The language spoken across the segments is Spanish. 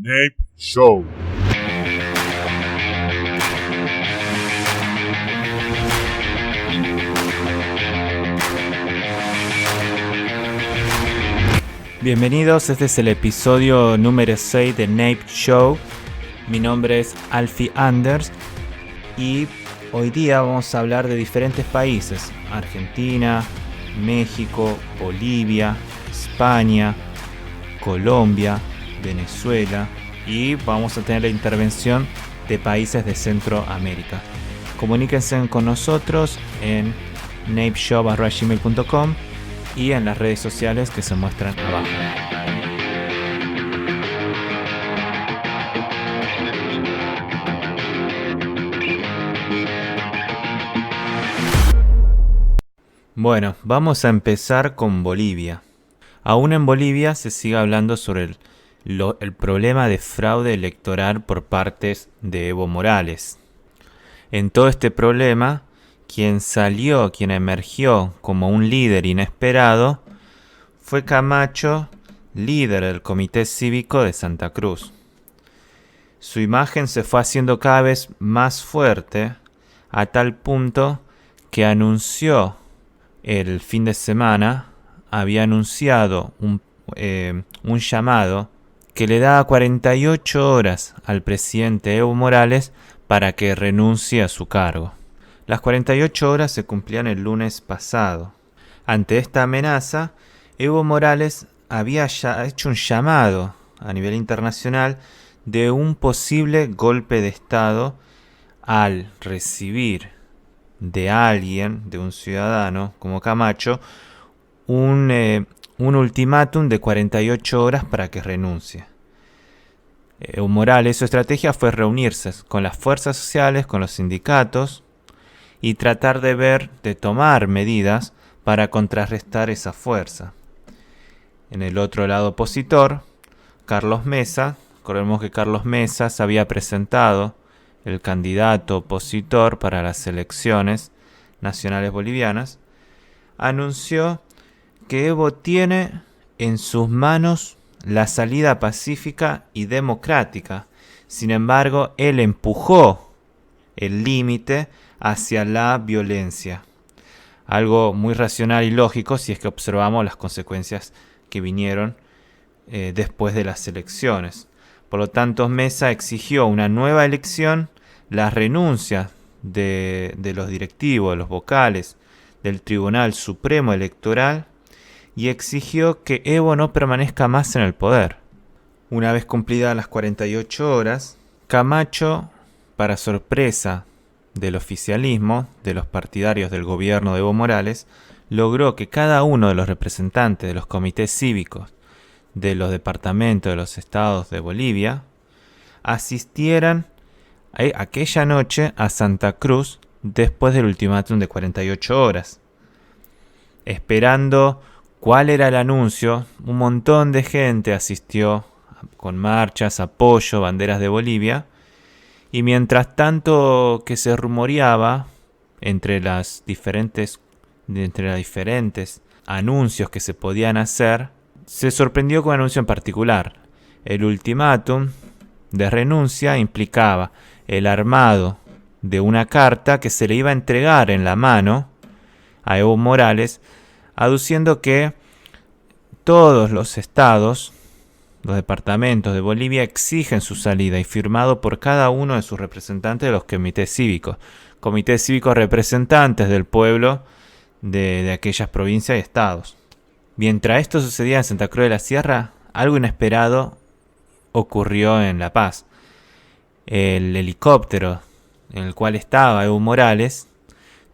Nape Show. Bienvenidos, este es el episodio número 6 de Nape Show. Mi nombre es Alfie Anders y hoy día vamos a hablar de diferentes países: Argentina, México, Bolivia, España, Colombia, Venezuela, y vamos a tener la intervención de países de Centroamérica. Comuníquense con nosotros en napeshow@gmail.com y en las redes sociales que se muestran abajo. Bueno, vamos a empezar con Bolivia. Aún en Bolivia se sigue hablando sobre el problema de fraude electoral por parte de Evo Morales. En todo este problema, quien emergió como un líder inesperado fue Camacho, líder del Comité Cívico de Santa Cruz. Su imagen se fue haciendo cada vez más fuerte, a tal punto que anunció el fin de semana, había anunciado un llamado que le daba 48 horas al presidente Evo Morales para que renuncie a su cargo. Las 48 horas se cumplían el lunes pasado. Ante esta amenaza, Evo Morales había ya hecho un llamado a nivel internacional de un posible golpe de Estado al recibir de alguien, de un ciudadano como Camacho, un ultimátum de 48 horas para que renuncie. Evo Morales, su estrategia fue reunirse con las fuerzas sociales, con los sindicatos, y tratar de tomar medidas para contrarrestar esa fuerza. En el otro lado opositor, Carlos Mesa, recordemos que Carlos Mesa se había presentado el candidato opositor para las elecciones nacionales bolivianas, anunció que Evo tiene en sus manos la salida pacífica y democrática. Sin embargo, él empujó el límite hacia la violencia. Algo muy racional y lógico si es que observamos las consecuencias que vinieron después de las elecciones. Por lo tanto, Mesa exigió una nueva elección, la renuncia de los directivos, de los vocales del Tribunal Supremo Electoral, y exigió que Evo no permanezca más en el poder. Una vez cumplidas las 48 horas, Camacho, para sorpresa del oficialismo, de los partidarios del gobierno de Evo Morales, logró que cada uno de los representantes de los comités cívicos de los departamentos de los estados de Bolivia asistieran aquella noche a Santa Cruz después del ultimátum de 48 horas. Esperando cuál era el anuncio, un montón de gente asistió con marchas, apoyo, banderas de Bolivia. Y mientras tanto que se rumoreaba entre los diferentes anuncios que se podían hacer, se sorprendió con un anuncio en particular. El ultimátum de renuncia implicaba el armado de una carta que se le iba a entregar en la mano a Evo Morales, aduciendo que todos los estados, los departamentos de Bolivia, exigen su salida, y firmado por cada uno de sus representantes de los comités cívicos representantes del pueblo de aquellas provincias y estados. Mientras esto sucedía en Santa Cruz de la Sierra, algo inesperado ocurrió en La Paz. El helicóptero en el cual estaba Evo Morales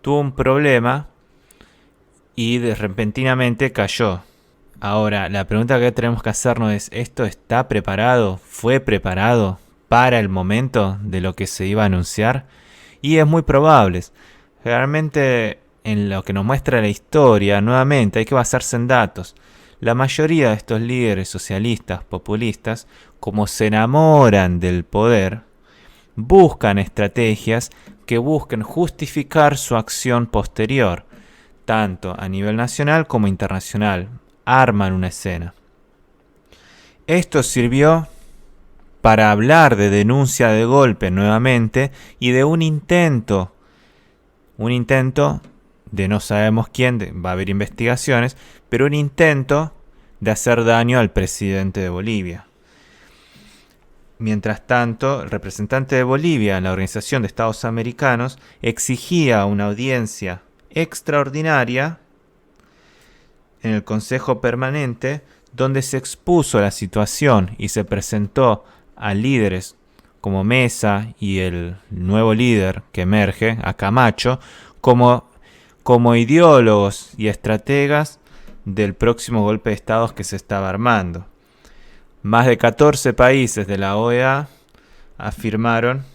tuvo un problema y repentinamente cayó. Ahora, la pregunta que tenemos que hacernos es: ¿esto está preparado? ¿Fue preparado para el momento de lo que se iba a anunciar? Y es muy probable. Realmente, en lo que nos muestra la historia, nuevamente hay que basarse en datos. La mayoría de estos líderes socialistas, populistas, como se enamoran del poder, buscan estrategias que busquen justificar su acción posterior, tanto a nivel nacional como internacional. Arman una escena. Esto sirvió para hablar de denuncia de golpe nuevamente y de un intento de no sabemos quién, va a haber investigaciones, pero un intento de hacer daño al presidente de Bolivia. Mientras tanto, el representante de Bolivia en la Organización de Estados Americanos exigía una audiencia extraordinaria en el Consejo Permanente, donde se expuso la situación y se presentó a líderes como Mesa y el nuevo líder que emerge, a Camacho, como ideólogos y estrategas del próximo golpe de Estado que se estaba armando. Más de 14 países de la OEA firmaron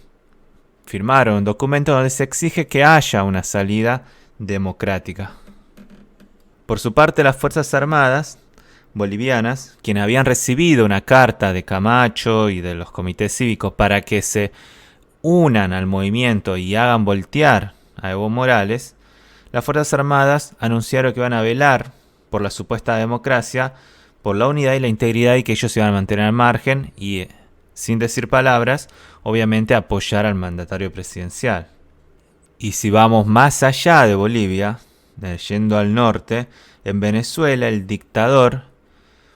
un documento donde se exige que haya una salida democrática. Por su parte, las Fuerzas Armadas bolivianas, quienes habían recibido una carta de Camacho y de los comités cívicos para que se unan al movimiento y hagan voltear a Evo Morales, las Fuerzas Armadas anunciaron que van a velar por la supuesta democracia, por la unidad y la integridad, y que ellos se iban a mantener al margen y, sin decir palabras, obviamente apoyar al mandatario presidencial. Y si vamos más allá de Bolivia, yendo al norte, en Venezuela el dictador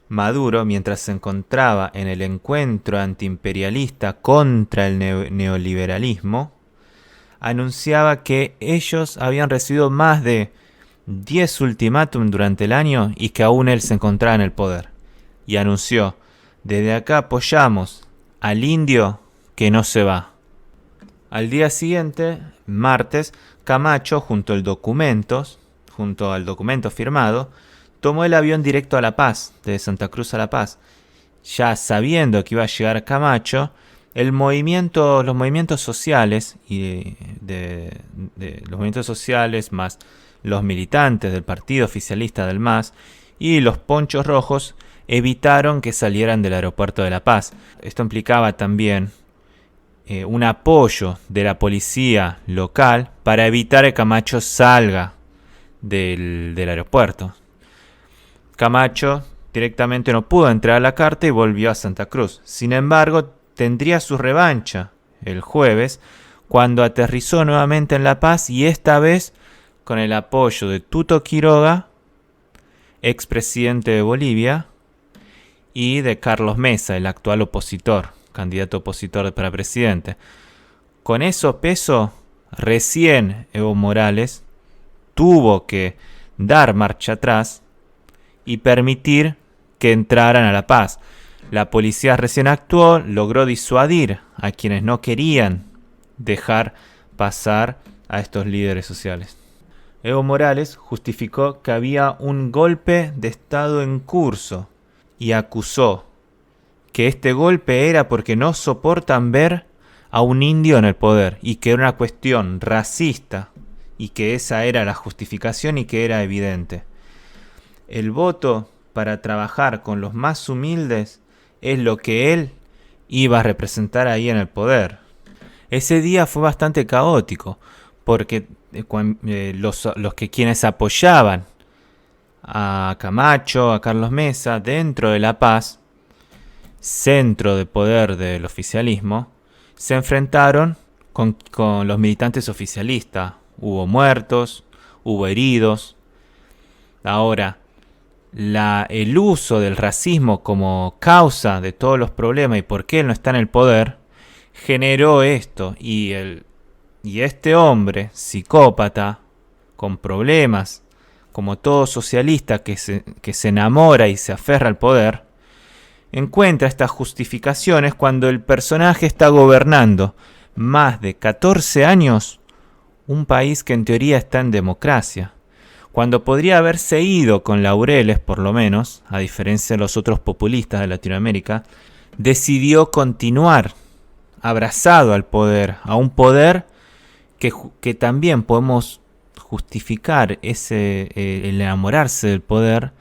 Maduro, mientras se encontraba en el encuentro antiimperialista contra el neoliberalismo, anunciaba que ellos habían recibido más de 10 ultimátum durante el año y que aún él se encontraba en el poder. Y anunció: desde acá apoyamos al indio que no se va. Al día siguiente, martes, Camacho, junto al documento firmado, tomó el avión directo a La Paz, de Santa Cruz a La Paz. Ya sabiendo que iba a llegar Camacho, los movimientos sociales y los movimientos sociales más los militantes del partido oficialista del MAS y los ponchos rojos evitaron que salieran del aeropuerto de La Paz. Esto implicaba también un apoyo de la policía local para evitar que Camacho salga del aeropuerto. Camacho directamente no pudo entrar a la carta y volvió a Santa Cruz. Sin embargo, tendría su revancha el jueves, cuando aterrizó nuevamente en La Paz, y esta vez con el apoyo de Tuto Quiroga, expresidente de Bolivia, y de Carlos Mesa, el actual candidato opositor para presidente. Con eso peso, recién Evo Morales tuvo que dar marcha atrás y permitir que entraran a La Paz. La policía recién actuó, logró disuadir a quienes no querían dejar pasar a estos líderes sociales. Evo Morales justificó que había un golpe de Estado en curso y acusó que este golpe era porque no soportan ver a un indio en el poder y que era una cuestión racista y que esa era la justificación y que era evidente. El voto para trabajar con los más humildes es lo que él iba a representar ahí en el poder. Ese día fue bastante caótico porque quienes apoyaban a Camacho, a Carlos Mesa, dentro de La Paz, centro de poder del oficialismo, se enfrentaron con los militantes oficialistas. Hubo muertos, hubo heridos. Ahora, el uso del racismo como causa de todos los problemas y por qué él no está en el poder generó esto, y este hombre psicópata con problemas, como todo socialista que se enamora y se aferra al poder, encuentra estas justificaciones cuando el personaje está gobernando más de 14 años un país que en teoría está en democracia, cuando podría haberse ido con laureles, por lo menos, a diferencia de los otros populistas de Latinoamérica. Decidió continuar abrazado al poder, a un poder que también podemos justificar el enamorarse del poder,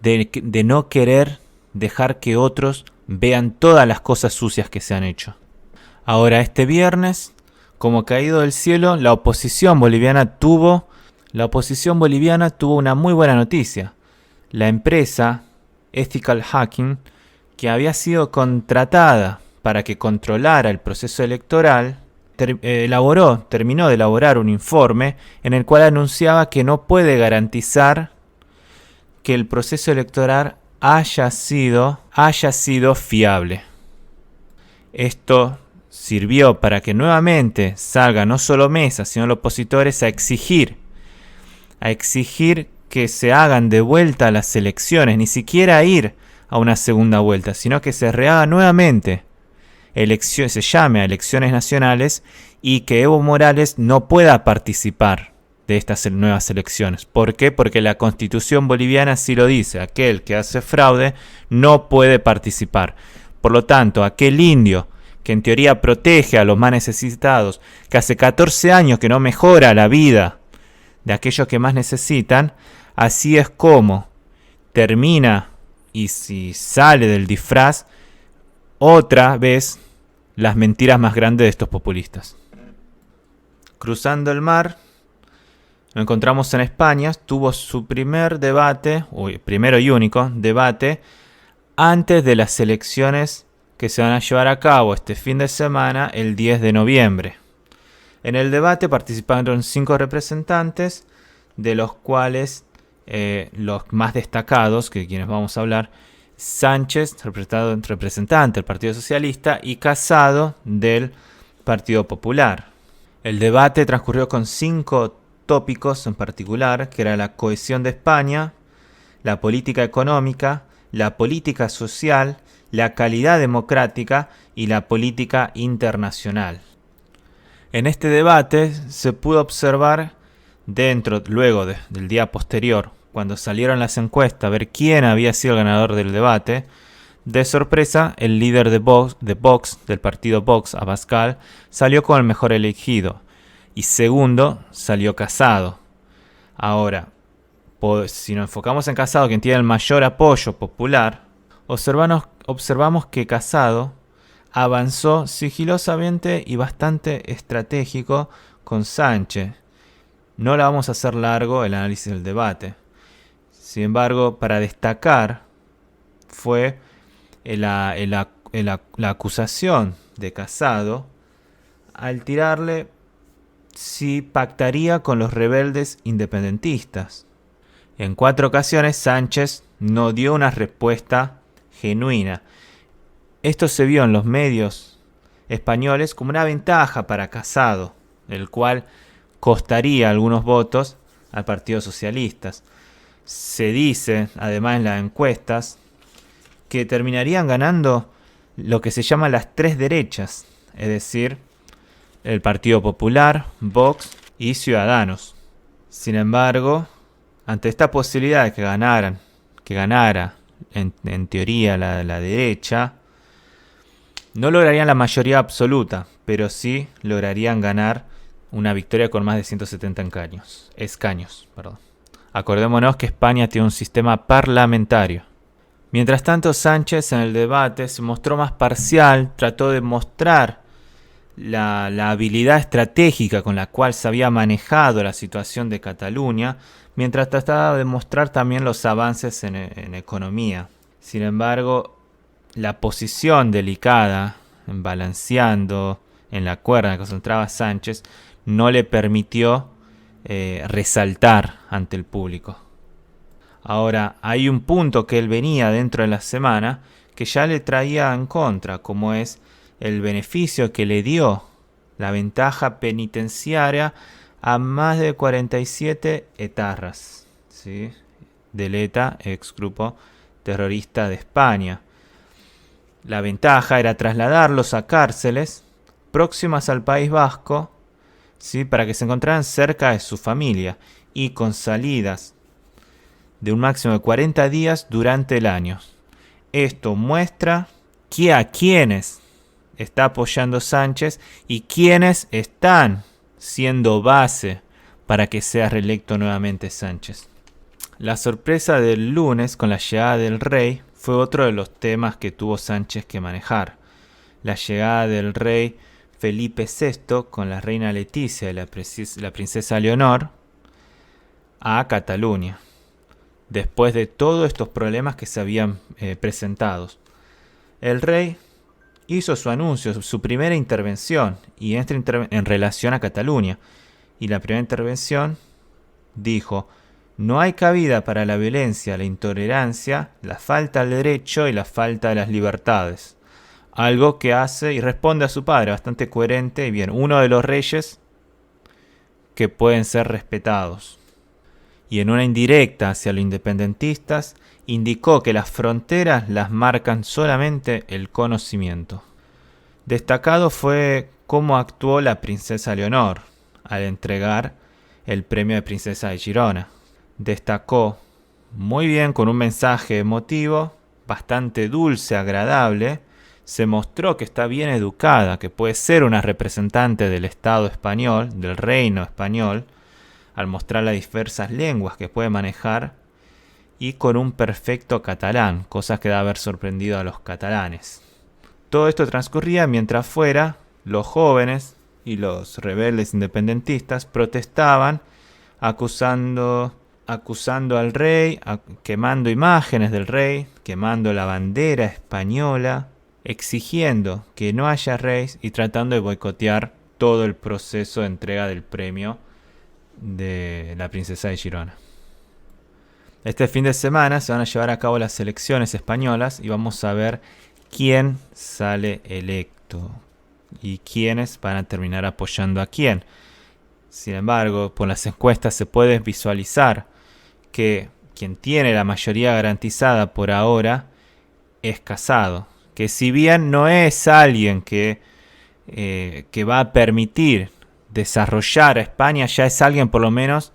de no querer dejar que otros vean todas las cosas sucias que se han hecho. Ahora, este viernes, como caído del cielo, la oposición boliviana tuvo una muy buena noticia. La empresa Ethical Hacking, que había sido contratada para que controlara el proceso electoral, terminó de elaborar un informe en el cual anunciaba que no puede garantizar que el proceso electoral haya sido fiable. Esto sirvió para que nuevamente salga no solo Mesa, sino los opositores a exigir que se hagan de vuelta las elecciones, ni siquiera ir a una segunda vuelta, sino que se rehaga nuevamente, se llame a elecciones nacionales y que Evo Morales no pueda participar de estas nuevas elecciones. ¿Por qué? Porque la Constitución boliviana así lo dice: aquel que hace fraude no puede participar. Por lo tanto, aquel indio que en teoría protege a los más necesitados, que hace 14 años que no mejora la vida de aquellos que más necesitan, así es como termina, y si sale del disfraz, otra vez las mentiras más grandes de estos populistas. Cruzando el mar, lo encontramos en España. Tuvo su primer debate, primero y único debate, antes de las elecciones que se van a llevar a cabo este fin de semana, el 10 de noviembre. En el debate participaron 5 representantes, de los cuales los más destacados, que quienes vamos a hablar: Sánchez, representante del Partido Socialista, y Casado, del Partido Popular. El debate transcurrió con 5 tópicos en particular, que era la cohesión de España, la política económica, la política social, la calidad democrática y la política internacional. En este debate se pudo observar, luego del día posterior, cuando salieron las encuestas, a ver quién había sido el ganador del debate. De sorpresa, el líder de Vox, del partido Vox, Abascal, salió como el mejor elegido. Y segundo, salió Casado. Ahora, si nos enfocamos en Casado, quien tiene el mayor apoyo popular, observamos que Casado avanzó sigilosamente y bastante estratégico con Sánchez. No la vamos a hacer largo el análisis del debate. Sin embargo, para destacar fue la acusación de Casado al tirarle si pactaría con los rebeldes independentistas. En 4 ocasiones Sánchez no dio una respuesta genuina. Esto se vio en los medios españoles como una ventaja para Casado, el cual costaría algunos votos al Partido Socialista. Se dice, además en las encuestas, que terminarían ganando lo que se llama las 3 derechas, es decir, el Partido Popular, Vox y Ciudadanos. Sin embargo, ante esta posibilidad de que ganara en teoría la derecha, no lograrían la mayoría absoluta, pero sí lograrían ganar una victoria con más de 170 escaños. Acordémonos que España tiene un sistema parlamentario. Mientras tanto, Sánchez en el debate se mostró más parcial, trató de mostrar la habilidad estratégica con la cual se había manejado la situación de Cataluña, mientras trataba de mostrar también los avances en economía. Sin embargo, la posición delicada, balanceando en la cuerda en la que se encontraba Sánchez, no le permitió resaltar ante el público. Ahora, hay un punto que él venía dentro de la semana que ya le traía en contra, como es el beneficio que le dio la ventaja penitenciaria a más de 47 etarras, ¿sí?, del ETA, ex grupo terrorista de España. La ventaja era trasladarlos a cárceles próximas al País Vasco, ¿sí?, para que se encontraran cerca de su familia y con salidas de un máximo de 40 días durante el año. Esto muestra que a quienes está apoyando Sánchez y quienes están siendo base para que sea reelecto nuevamente Sánchez. La sorpresa del lunes con la llegada del rey fue otro de los temas que tuvo Sánchez que manejar. La llegada del rey Felipe VI con la reina Leticia y la princesa Leonor a Cataluña, después de todos estos problemas que se habían presentado. El rey hizo su anuncio, su primera intervención, y en relación a Cataluña. Y la primera intervención dijo: no hay cabida para la violencia, la intolerancia, la falta al derecho y la falta de las libertades. Algo que hace y responde a su padre, bastante coherente y bien. Uno de los reyes que pueden ser respetados. Y en una indirecta hacia los independentistas, indicó que las fronteras las marcan solamente el conocimiento. Destacado fue cómo actuó la princesa Leonor al entregar el premio de princesa de Girona. Destacó muy bien con un mensaje emotivo, bastante dulce, agradable. Se mostró que está bien educada, que puede ser una representante del Estado español, del reino español, al mostrar las diversas lenguas que puede manejar, y con un perfecto catalán, cosa que debe haber sorprendido a los catalanes. Todo esto transcurría mientras fuera los jóvenes y los rebeldes independentistas protestaban acusando al rey, quemando imágenes del rey, quemando la bandera española, exigiendo que no haya rey y tratando de boicotear todo el proceso de entrega del premio de la princesa de Girona. Este fin de semana se van a llevar a cabo las elecciones españolas y vamos a ver quién sale electo y quiénes van a terminar apoyando a quién. Sin embargo, por las encuestas se puede visualizar que quien tiene la mayoría garantizada por ahora es Casado, que si bien no es alguien que va a permitir desarrollar a España, ya es alguien por lo menos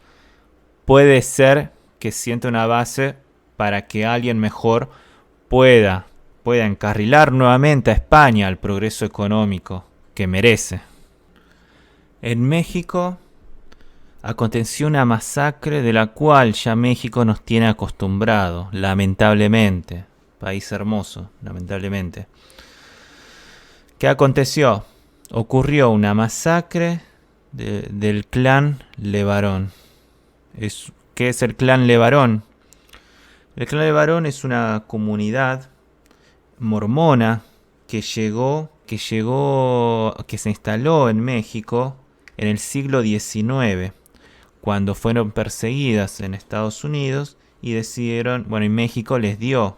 puede ser que siente una base para que alguien mejor pueda encarrilar nuevamente a España al progreso económico que merece. En México aconteció una masacre de la cual ya México nos tiene acostumbrados, lamentablemente. País hermoso, lamentablemente. ¿Qué aconteció? Ocurrió una masacre del clan Levarón. ¿Qué es el clan Levarón? El clan Levarón es una comunidad mormona que se instaló en México en el siglo XIX, cuando fueron perseguidas en Estados Unidos y decidieron, y México les dio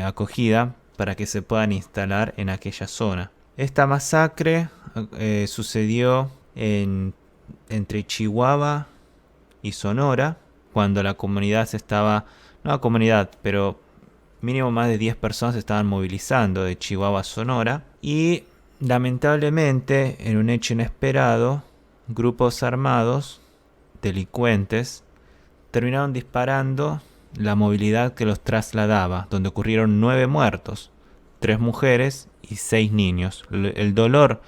acogida para que se puedan instalar en aquella zona. Esta masacre sucedió entre Chihuahua y Sonora, cuando la comunidad pero mínimo más de 10 personas se estaban movilizando de Chihuahua a Sonora, y lamentablemente, en un hecho inesperado, grupos armados, delincuentes, terminaron disparando la movilidad que los trasladaba, donde ocurrieron 9 muertos, 3 mujeres y 6 niños. El dolor,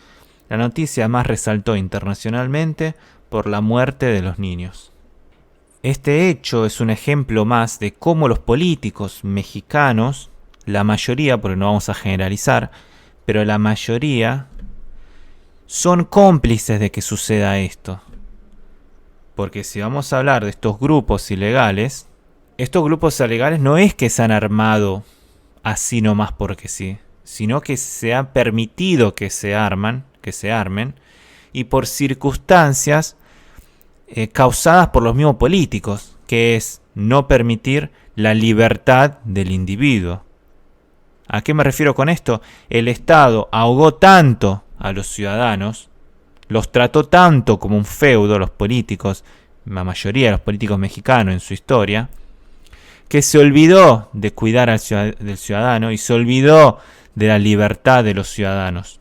la noticia más resaltó internacionalmente por la muerte de los niños. Este hecho es un ejemplo más de cómo los políticos mexicanos, la mayoría, porque no vamos a generalizar, pero la mayoría son cómplices de que suceda esto. Porque si vamos a hablar de estos grupos ilegales no es que se han armado así nomás porque sí, sino que se ha permitido que se armen, y por circunstancias causadas por los mismos políticos, que es no permitir la libertad del individuo. ¿A qué me refiero con esto? El Estado ahogó tanto a los ciudadanos, los trató tanto como un feudo, los políticos, la mayoría de los políticos mexicanos en su historia, que se olvidó de cuidar del ciudadano y se olvidó de la libertad de los ciudadanos.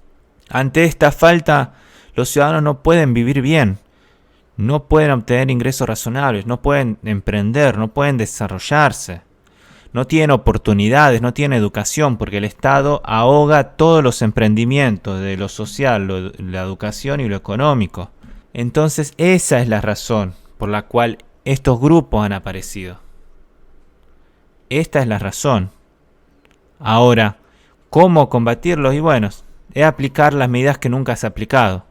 Ante esta falta, los ciudadanos no pueden vivir bien, no pueden obtener ingresos razonables, no pueden emprender, no pueden desarrollarse. No tienen oportunidades, no tienen educación, porque el Estado ahoga todos los emprendimientos de lo social, la educación y lo económico. Entonces esa es la razón por la cual estos grupos han aparecido. Esta es la razón. Ahora, ¿cómo combatirlos? Y es aplicar las medidas que nunca se ha aplicado.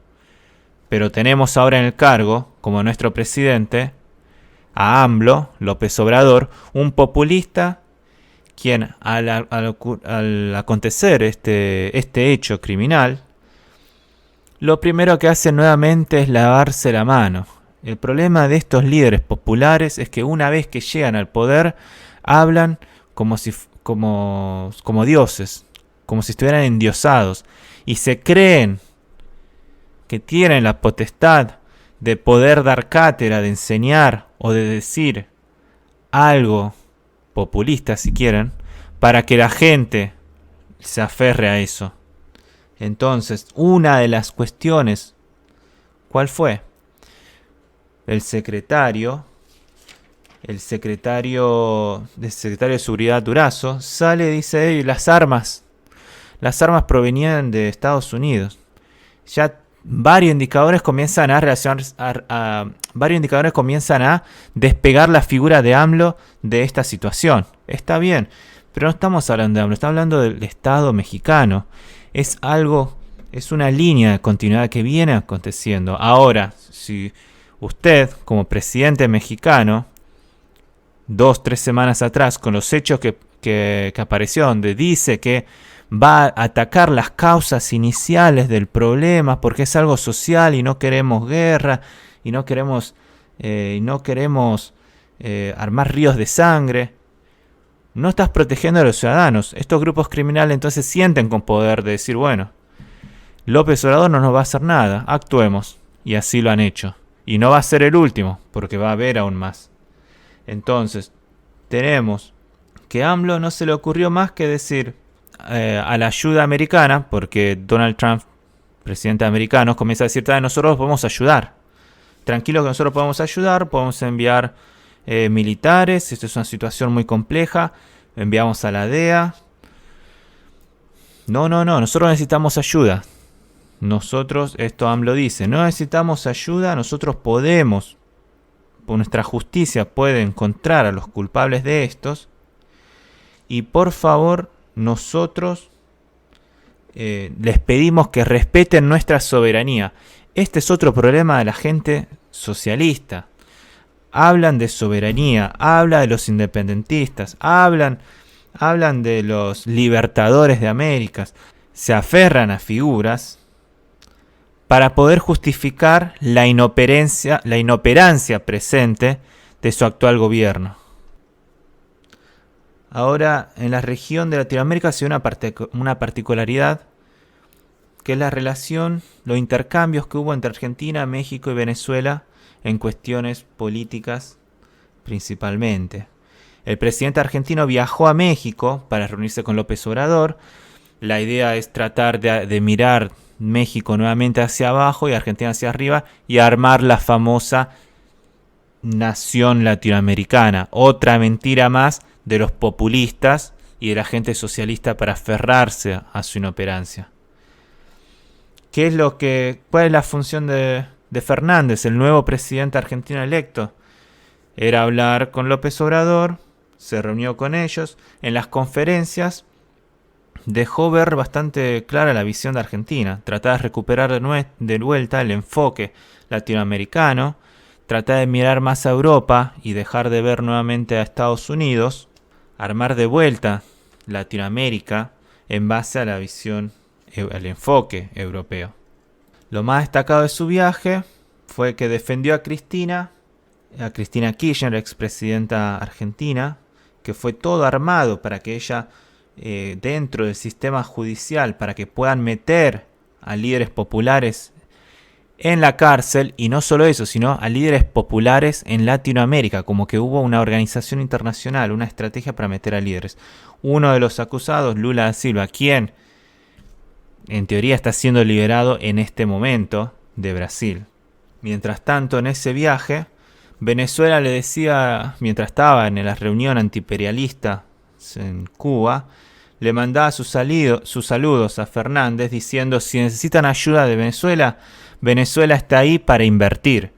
Pero tenemos ahora en el cargo, como nuestro presidente, a AMLO, López Obrador, un populista quien al acontecer este hecho criminal, lo primero que hace nuevamente es lavarse la mano. El problema de estos líderes populares es que una vez que llegan al poder, hablan como dioses, como si estuvieran endiosados, y se creen que tienen la potestad de poder dar cátedra, de enseñar o de decir algo populista, si quieren, para que la gente se aferre a eso. Entonces, una de las cuestiones, ¿cuál fue? El secretario de Seguridad Durazo sale y dice, las armas provenían de Estados Unidos. Ya varios indicadores comienzan a despegar la figura de AMLO de esta situación. Está bien, pero no estamos hablando de AMLO, estamos hablando del Estado mexicano. Es una línea de continuidad que viene aconteciendo. Ahora, si usted, como presidente mexicano, 2-3 semanas atrás, con los hechos que apareció, donde dice que va a atacar las causas iniciales del problema porque es algo social y no queremos guerra y no queremos armar ríos de sangre, no estás protegiendo a los ciudadanos. Estos grupos criminales entonces sienten con poder de decir, bueno, López Obrador no nos va a hacer nada, actuemos. Y así lo han hecho. Y no va a ser el último, porque va a haber aún más. Entonces, tenemos que a AMLO no se le ocurrió más que decir a la ayuda americana, porque Donald Trump, presidente americano, comienza a decir, nosotros podemos ayudar. Tranquilo que nosotros podemos ayudar, podemos enviar militares, esto es una situación muy compleja, enviamos a la DEA. No, nosotros necesitamos ayuda. Esto AMLO dice, no necesitamos ayuda, nosotros podemos, por nuestra justicia puede encontrar a los culpables de estos, y por favor nosotros les pedimos que respeten nuestra soberanía. Este es otro problema de la gente socialista. Hablan de soberanía, hablan de los independentistas, hablan de los libertadores de América, se aferran a figuras para poder justificar la inoperancia presente de su actual gobierno. Ahora, en la región de Latinoamérica se ve una particularidad, que es la relación, los intercambios que hubo entre Argentina, México y Venezuela en cuestiones políticas principalmente. El presidente argentino viajó a México para reunirse con López Obrador. La idea es tratar de mirar México nuevamente hacia abajo y Argentina hacia arriba y armar la famosa nación latinoamericana. Otra mentira más de los populistas y de la gente socialista para aferrarse a su inoperancia. ¿Cuál es la función de Fernández, el nuevo presidente argentino electo? Era hablar con López Obrador, se reunió con ellos. En las conferencias dejó ver bastante clara la visión de Argentina. Trataba de recuperar de vuelta el enfoque latinoamericano, trataba de mirar más a Europa y dejar de ver nuevamente a Estados Unidos, armar de vuelta Latinoamérica en base a la visión, al enfoque europeo. Lo más destacado de su viaje fue que defendió a Cristina Kirchner, expresidenta argentina, que fue todo armado para que ella, dentro del sistema judicial, para que puedan meter a líderes populares en la cárcel, y no solo eso, sino a líderes populares en Latinoamérica, como que hubo una organización internacional, una estrategia para meter a líderes. Uno de los acusados, Lula da Silva, quien en teoría está siendo liberado en este momento de Brasil. Mientras tanto, en ese viaje, Venezuela le decía, mientras estaba en la reunión antiimperialista en Cuba, le mandaba sus saludos a Fernández diciendo, si necesitan ayuda de Venezuela, Venezuela está ahí para invertir.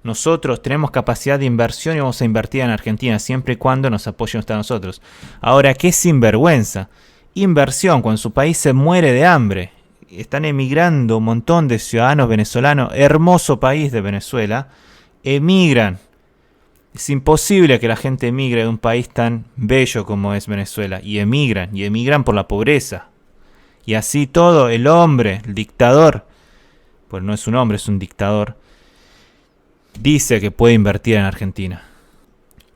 Nosotros tenemos capacidad de inversión y vamos a invertir en Argentina siempre y cuando nos apoyen ustedes a nosotros. Ahora, ¿qué sinvergüenza? Inversión cuando su país se muere de hambre. Están emigrando un montón de ciudadanos venezolanos, hermoso país de Venezuela, emigran Es imposible que la gente emigre de un país tan bello como es Venezuela. Y emigran por la pobreza. Y así todo, el hombre, el dictador, pues no es un hombre, es un dictador, dice que puede invertir en Argentina.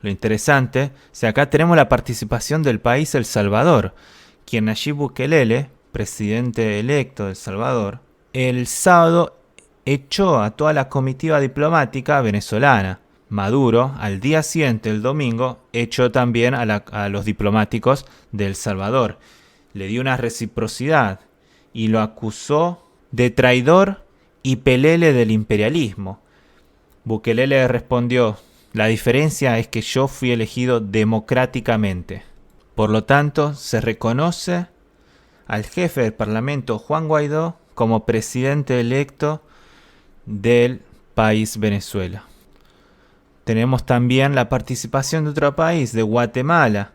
Lo interesante, acá tenemos la participación del país El Salvador, quien Nayib Bukele, presidente electo de El Salvador, el sábado echó a toda la comitiva diplomática venezolana. Maduro, al día siguiente, el domingo, echó también a los diplomáticos de El Salvador. Le dio una reciprocidad y lo acusó de traidor y pelele del imperialismo. Bukele le respondió: la diferencia es que yo fui elegido democráticamente. Por lo tanto, se reconoce al jefe del Parlamento, Juan Guaidó, como presidente electo del país Venezuela. Tenemos también la participación de otro país, de Guatemala,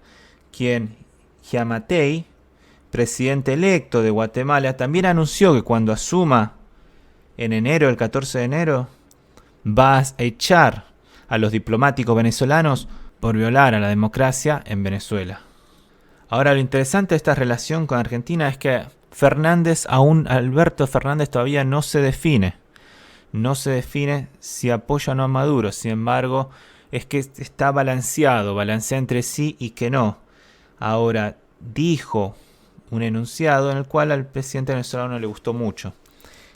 quien Giammattei, presidente electo de Guatemala, también anunció que cuando asuma en enero, el 14 de enero, va a echar a los diplomáticos venezolanos por violar a la democracia en Venezuela. Ahora, lo interesante de esta relación con Argentina es que Alberto Fernández todavía no se define. No se define si apoya o no a Maduro. Sin embargo, es que está balancea entre sí y que no. Ahora, dijo un enunciado en el cual al presidente venezolano no le gustó mucho,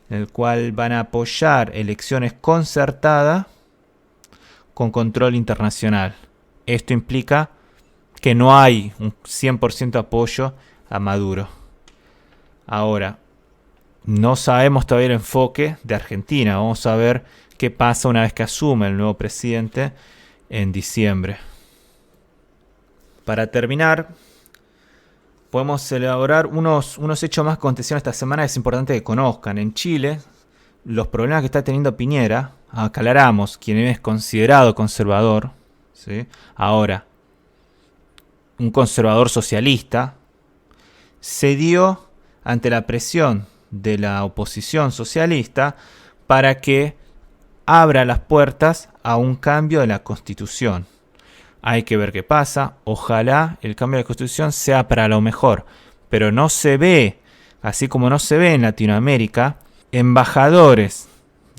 en el cual van a apoyar elecciones concertadas con control internacional. Esto implica que no hay un 100% apoyo a Maduro. Ahora, no sabemos todavía el enfoque de Argentina. Vamos a ver qué pasa una vez que asume el nuevo presidente en diciembre. Para terminar, podemos elaborar unos hechos más que acontecieron esta semana que es importante que conozcan. En Chile, los problemas que está teniendo Piñera, aclaramos, quien es considerado conservador, ¿sí? Ahora, un conservador socialista, cedió ante la presión de la oposición socialista para que abra las puertas a un cambio de la Constitución. Hay que ver qué pasa. Ojalá el cambio de la Constitución sea para lo mejor, pero no se ve, así como no se ve en Latinoamérica, embajadores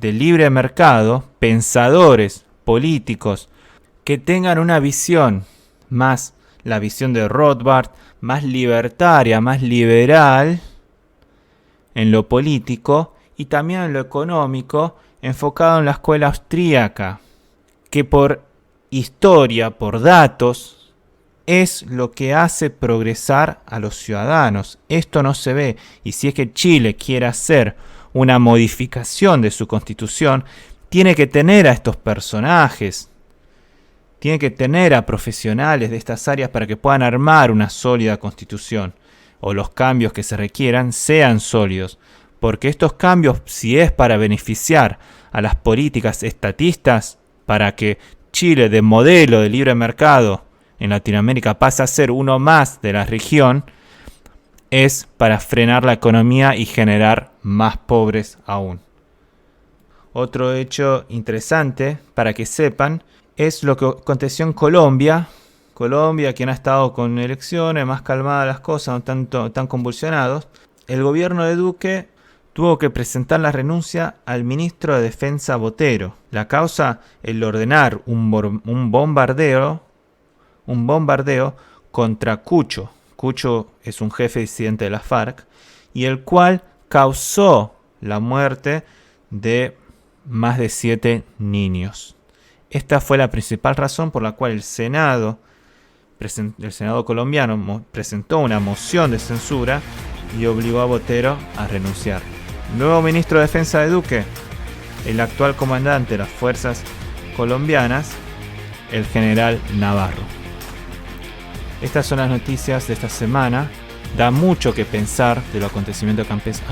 del libre mercado, pensadores políticos que tengan una visión más, la visión de Rothbard, más libertaria, más liberal en lo político y también en lo económico, enfocado en la escuela austríaca, que por historia, por datos, es lo que hace progresar a los ciudadanos. Esto no se ve, y si es que Chile quiere hacer una modificación de su constitución, tiene que tener a estos personajes, tiene que tener a profesionales de estas áreas para que puedan armar una sólida constitución, o los cambios que se requieran sean sólidos, porque estos cambios, si es para beneficiar a las políticas estatistas, para que Chile, de modelo de libre mercado en Latinoamérica, pase a ser uno más de la región, es para frenar la economía y generar más pobres aún. Otro hecho interesante, para que sepan, es lo que aconteció en Colombia. Colombia, quien ha estado con elecciones, más calmadas las cosas, no tan convulsionados. El gobierno de Duque tuvo que presentar la renuncia al ministro de Defensa Botero. La causa, el ordenar un bombardeo contra Cucho. Cucho es un jefe disidente de la FARC, y el cual causó la muerte de más de 7 niños. Esta fue la principal razón por la cual el Senado colombiano presentó una moción de censura y obligó a Botero a renunciar. Nuevo ministro de Defensa de Duque, el actual comandante de las fuerzas colombianas, el general Navarro. Estas son las noticias de esta semana. Da mucho que pensar de los acontecimientos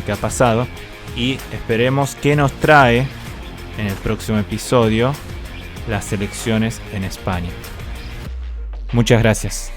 que ha pasado, y esperemos que nos trae en el próximo episodio las elecciones en España. Muchas gracias.